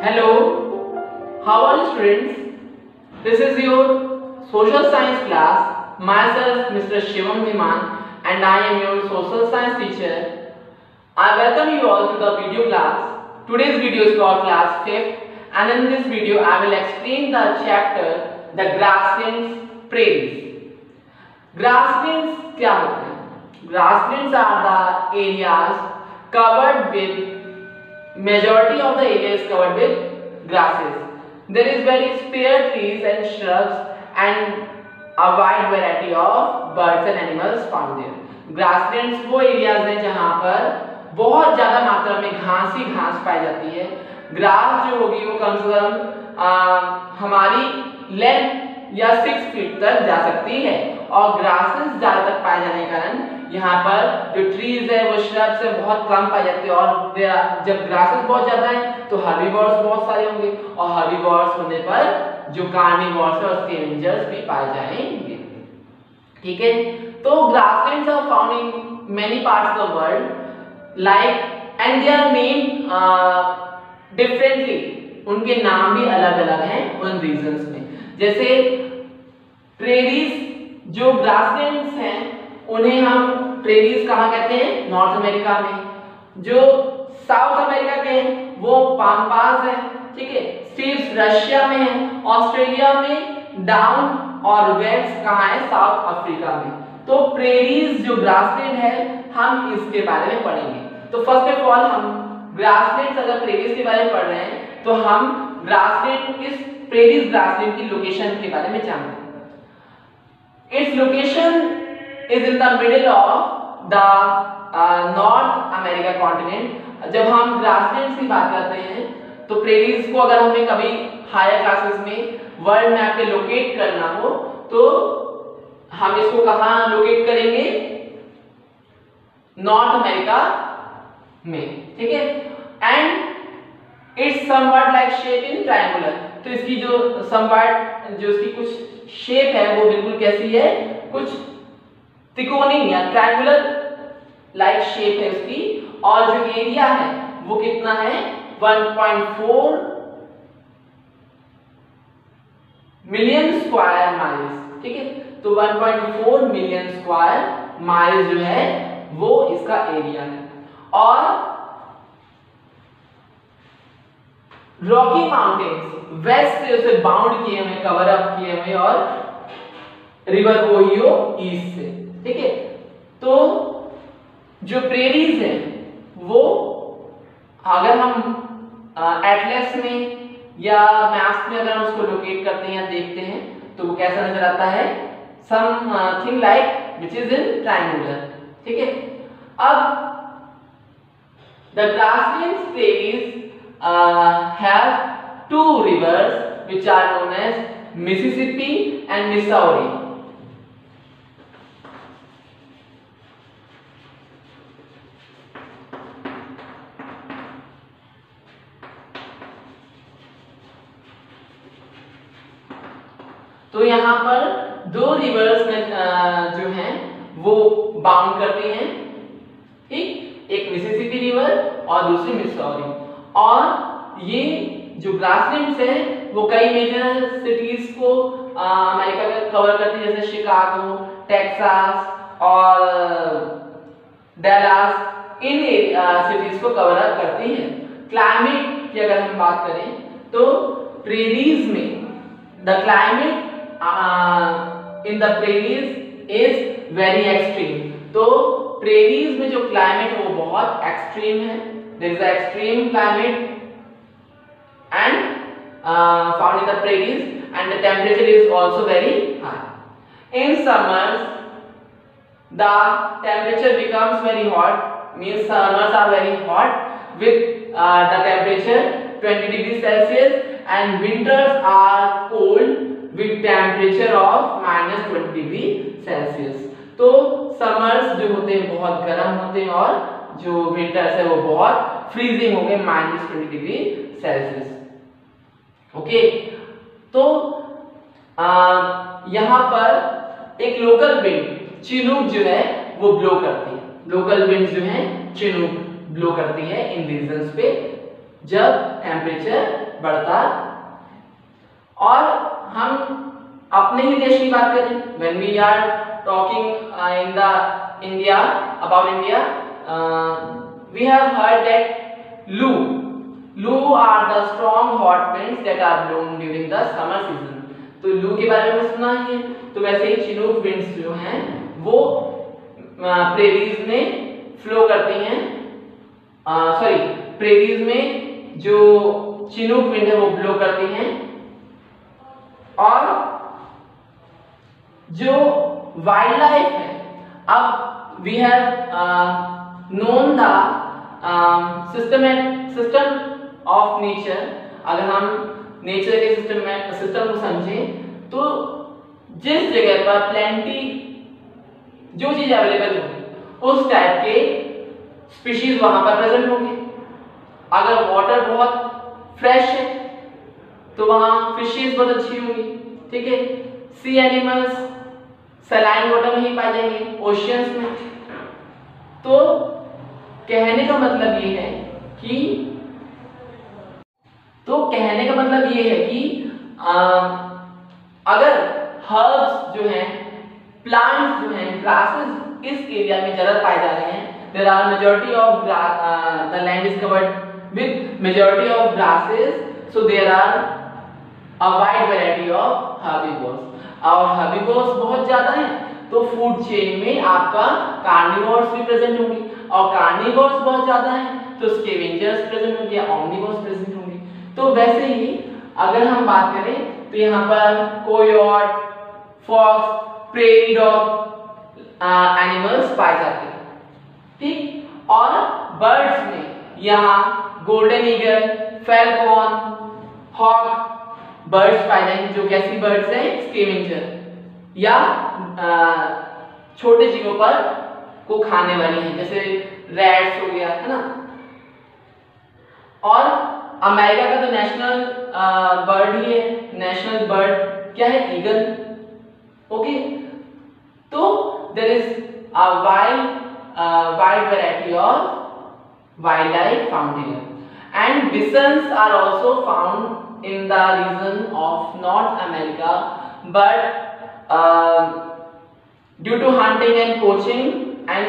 Hello, how are you students? This is your social science class. Myself Mr. Shivam Dhiman and I am your social science teacher. I welcome you all to the video class. Today's video is called class 5th and in this video I will explain the chapter the grasslands prairies. Grasslands क्या होते हैं? Grasslands are the areas covered with majority of the area is covered with grasses. There is very spare trees and shrubs and a wide variety of birds and animals found there. Grasslands वो areas हैं जहाँ पर बहुत ज़्यादा मात्रा में घास ही घास पाई जाती है. ग्रास जो होगी वो कम से कम हमारी लेंथ या 6 फीट तक जा सकती है और ग्रासेस ज़्यादा तक पाए जाने के कारण यहाँ पर जो ट्रीज है वो श्रब्स है बहुत कम पाई जाती है और जब ग्रासेस बहुत ज़्यादा है तो हर्बीवोर्स बहुत सारे होंगे और हर्बीवोर्स होने पर जो कार्निवोर्स और स्कैवेंजर्स भी पाए जाएंगे. ठीक है, तो grasslands are found in many parts of the world like and they are named differently. उनके नाम भी अलग अलग हैं उन रीजन्स में. जैसे प्रेरीज जो ग्रासलैंड्स हैं उन्हें हम प्रेरीज कहाँ कहते हैं? नॉर्थ अमेरिका में. जो साउथ अमेरिका के हैं वो पाम्पास है. ठीक है, स्टीप्स रशिया में है. ऑस्ट्रेलिया में डाउन और वेल्स कहाँ है? साउथ अफ्रीका में. तो प्रेरीज जो ग्रासलैंड है हम इसके बारे में पढ़ेंगे. तो फर्स्ट ऑफ ऑल हम ग्रासलैंड्स अगर प्रेरीज के बारे में पढ़ रहे हैं तो हम ग्रासलैंड इस प्रेरीज ग्रासलैंड की लोकेशन के बारे में जानते हैं. Its location is in the middle of the North America continent. जब हम ग्रासलैंड्स की बात करते हैं तो प्रेरीज को अगर हमें कभी हायर क्लासेस में वर्ल्ड मैप पे लोकेट करना हो तो हम इसको कहाँ लोकेट करेंगे? नॉर्थ अमेरिका में. ठीक है, and it's somewhat like shape in triangular. तो इसकी जो समवट जो इसकी कुछ शेप है वो बिल्कुल कैसी है? कुछ त्रिकोणीय या ट्रायंगुलर लाइक शेप है उसकी. और जो एरिया है वो कितना है? 1.4 मिलियन स्क्वायर माइल्स. ठीक है, तो 1.4 मिलियन स्क्वायर माइल्स जो है वो इसका एरिया है. और रॉकी माउंटेन्स वेस्ट से उसे बाउंड किए हुए, कवर अप किए हुए और रिवर ओहियो ईस्ट से. ठीक है, तो जो प्रेरीज है वो अगर हम एटलस में या मैप्स में अगर हम उसको लोकेट करते हैं या देखते हैं तो वो कैसा नजर आता है? Something like which is in triangular. ठीक है, अब the grasslands prairies have two rivers which are known as Mississippi and Missouri. तो यहाँ पर दो रिवर्स में जो हैं वो बाउंड करते हैं. ठीक, एक मिसिसिपी रिवर और दूसरी मिसौरी. और ये जो ग्रासलैंड्स हैं वो कई मेजर सिटीज को अमेरिका में कवर करती है, जैसे शिकागो, टेक्सास और डैलास. इन सिटीज को कवर अप करती हैं. क्लाइमेट की अगर हम बात करें तो प्रेरीज में the climate in the prairies is very extreme. तो प्रेरीज में जो क्लाइमेट है वो बहुत एक्सट्रीम है. There is an extreme climate and found in the prairies and the temperature is also very high. In summers the temperature becomes very hot, means summers are very hot with the temperature 20 degrees Celsius and winters are cold with temperature of minus 20 degree Celsius. तो summers जो होते हैं बहुत गर्म होते हैं और जो विंटर्स है वो बहुत फ्रीजिंग हो गए -20 डिग्री सेल्सियस. ओके, तो यहाँ पर एक लोकल विंड चिनूक जो है वो ब्लो करती है. लोकल विंड जो है चिनूक ब्लो करती है इन रीजन्स पे जब टेम्परेचर बढ़ता। और हम अपने ही देश की बात करें, when we are talking in the India about India, we have heard that Lu are the strong hot winds that are blown during the summer season। तो लू के बारे में सुना ही है। तो वैसे ही चिनूक विंड्स जो हैं वो प्रेरीज में फ्लो करती हैं, सॉरी प्रेरीज में जो चिनूक विंड है वो ब्लो करती हैं। और जो वाइल्ड लाइफ है, अब we have known the system of nature. अगर हम नेचर के सिस्टम को समझें तो जिस जगह पर प्लेंटी जो चीज अवेलेबल होगी उस टाइप के स्पीशीज वहां पर प्रेजेंट होंगे। अगर वाटर बहुत फ्रेश है तो वहां फिशेस बहुत अच्छी होंगी, ठीक है। सी एनिमल्स सलाइन वाटर में ही पाए जाएंगे, ओशियंस में। तो कहने का मतलब ये है कि अगर हर्ब्स जो हैं, प्लांट्स जो हैं, ग्रासेस इस एरिया में ज्यादा पाए जा रहे हैं, there are majority of the land is covered with majority of grasses, so there are a wide variety of herbivores। और herbivores बहुत ज्यादा हैं तो फूड चेन में आपका कार्निवोर्स भी प्रेजेंट होंगे, और कार्निवोर्स बहुत ज्यादा हैं तो स्केवेंजर्स प्रेजेंट होंगे या ऑम्निवोर्स प्रेजेंट होंगे। तो वैसे ही अगर हम बात करें तो यहाँ पर coyote, fox, prairie dog animals पाए जाते हैं, ठीक। और बर्ड्स में यहाँ golden eagle, falcon, hawk birds पाए जाएंगे जो कैसी बर्ड्स हैं, स्केवेंजर या छोटे जीवों पर को खाने वाली हैं, जैसे रैट्स हो गया, है ना। और अमेरिका का तो नेशनल बर्ड ही है, नेशनल बर्ड क्या है, ईगल, ओके। तो there is a wide variety of wildlife found here, and bisons are also found in the region of North America, but due to hunting and poaching and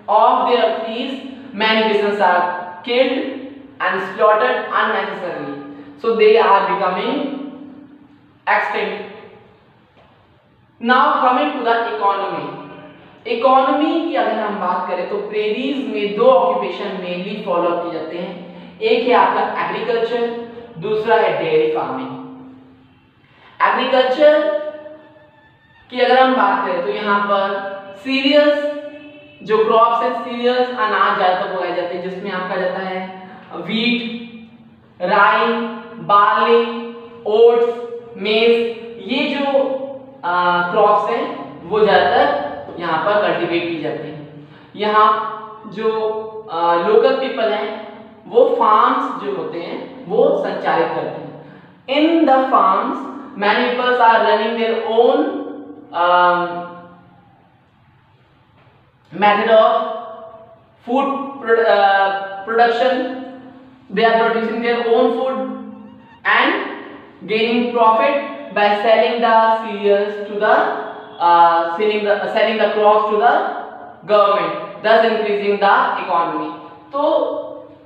of their fleas, many bisons are killed and slaughtered unnecessarily, so they are becoming extinct। Now coming to the economy की अगर हम बात करें तो prairies में दो occupation mainly follow किए जाते हैं। एक है आपका एग्रीकल्चर, दूसरा है डेयरी फार्मिंग। एग्रीकल्चर की अगर हम बात करें तो यहाँ पर सीरियल्स, जो क्रॉप्स है, सीरियल्स अनाज ज्यादातर उगाए जाते हैं, जिसमें आपका जाता है वीट, राई, बार्ली, ओट्स, मेज। ये जो क्रॉप्स हैं वो ज्यादातर यहाँ पर कल्टीवेट की जाती है। यहाँ जो लोकल पीपल हैं वो फार्म्स जो होते हैं वो संचालित करते हैं। In the farms many peoples are running their own method of food production. They are producing their own food and gaining profit by selling the cereals to the selling the crops to the government, thus increasing the economy। तो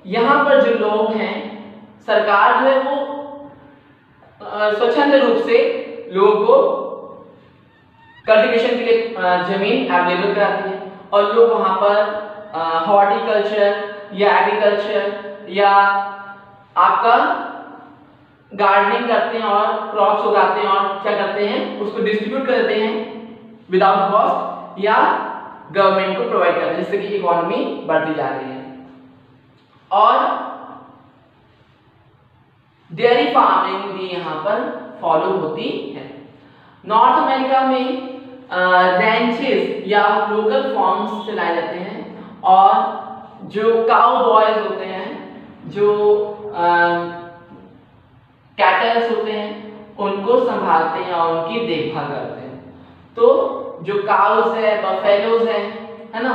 यहाँ पर जो लोग हैं, सरकार जो है वो स्वच्छंद रूप से लोगों को कल्टीवेशन के लिए जमीन अवेलेबल कराती है, और लोग वहाँ पर हॉर्टिकल्चर या एग्रीकल्चर या आपका गार्डनिंग करते हैं और क्रॉप्स उगाते हैं, और क्या करते हैं, उसको डिस्ट्रीब्यूट कर देते हैं विदाउट कॉस्ट या गवर्नमेंट को प्रोवाइड करते हैं, जिससे कि इकोनॉमी बढ़ती जा रही है। और डेयरी फार्मिंग भी यहाँ पर फॉलो होती है। नॉर्थ अमेरिका में रैंचेस या लोकल फार्म्स चलाए जाते हैं, और जो काउ बॉयज होते हैं, जो कैटल्स होते हैं, उनको संभालते हैं और उनकी देखभाल करते हैं। तो जो काउस है, बफेलोज है ना,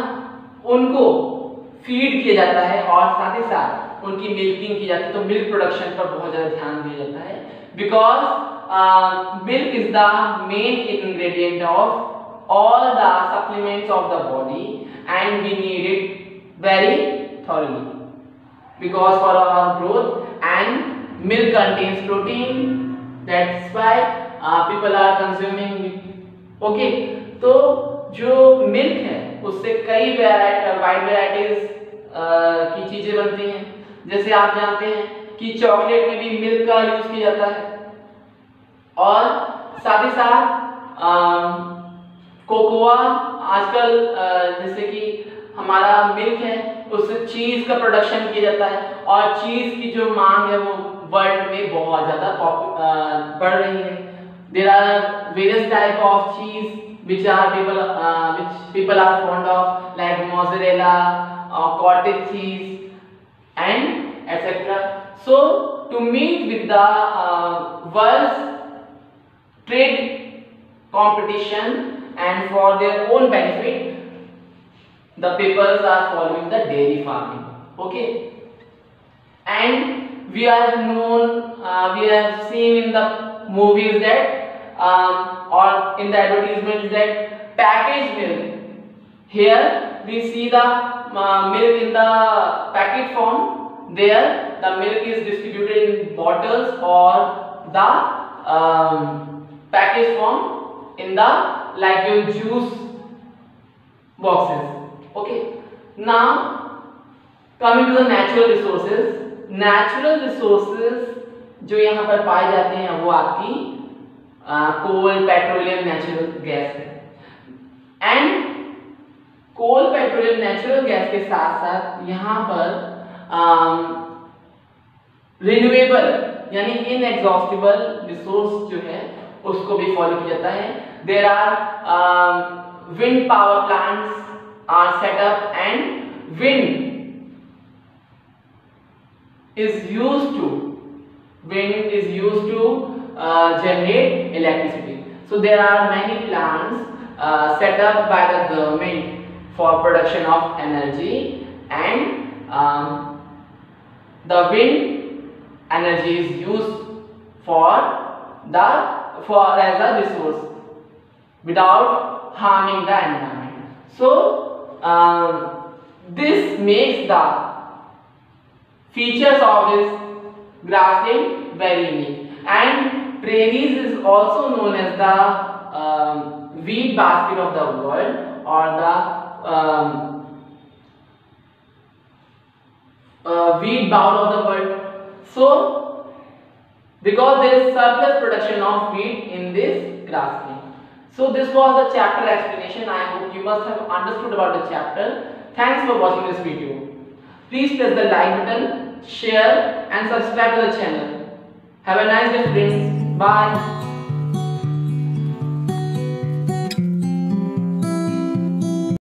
उनको फीड किया जाता है, और साथ ही साथ उनकी मिल्किंग की जाती है, तो मिल्क प्रोडक्शन पर बहुत ज़्यादा ध्यान दिया जाता है, because milk is the main ingredient of all the supplements of the body and we need it very thoroughly because for our growth, and milk contains protein, that's why people are consuming milk. Okay, तो जो milk है उससे कई wide varieties की चीजें बनती हैं। जैसे आप जानते हैं कि चॉकलेट में भी मिल्क का यूज किया जाता है, और साथ ही साथ कोकोआ आजकल जैसे कि हमारा मिल्क है उससे चीज का प्रोडक्शन किया जाता है, और चीज की जो मांग है वो वर्ल्ड में बहुत ज्यादा बढ़ रही है। There are various type of चीज which people are fond of, like mozzarella or cottage cheese and etc. So to meet with the world's trade competition and for their own benefit, the peoples are following the dairy farming. Okay, and we have seen in the movies that or in the advertisements that packaged milk. Here we see the milk in the packet form. There the milk is distributed in bottles or the package form in the like your juice boxes. Okay, now coming to the natural resources. Natural resources जो यहाँ पर पाए जाते हैं वो आपकी coal, petroleum, natural gas है। And coal, petroleum, natural gas के साथ साथ यहाँ पर रिन्यूएबल यानी इनएग्जॉस्टिबल रिसोर्स जो है उसको भी फॉलो किया जाता है। There are wind power plants are set up and wind is used to generate electricity. So there are many plants set up by the government for production of energy, and the wind energy is used as a resource without harming the environment. So this makes the features of this grassland very unique. And prairies is also known as the wheat basket of the world, or the wheat bowl of the world. So because there is surplus production of wheat in this grassland. So this was the chapter explanation. I hope you must have understood about the chapter. Thanks for watching this video. Please press the like button, share and subscribe to the channel. Have a nice day friends. Bye.